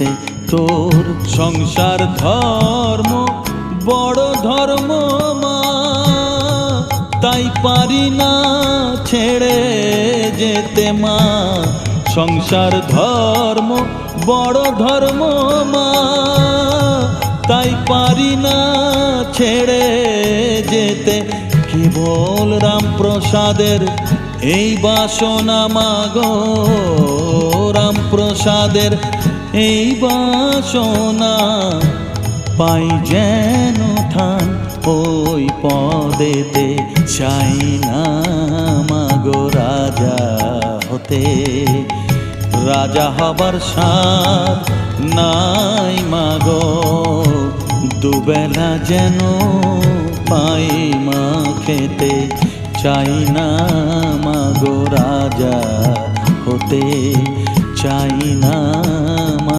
যেতে। তোর সংসার ধর্ম বড় ধর্ম মা, তাই পারি না ছেড়ে যেতে মা। সংসার ধর্ম বড় ধর্ম মা, তাই পারি না ছেড়ে যেতে। কেবল রামপ্রসাদের এই বাসনা মাগো, রামপ্রসাদের এই বাসনা, পাই যেন ঠান ওই পদেতে। চাই না মাগো রাজা হতে, রাজা হবার সাধ নাই মাগো। দুবেলা যেন পাই মা খেতে, চাই না মাগো রাজা হতে, চাই না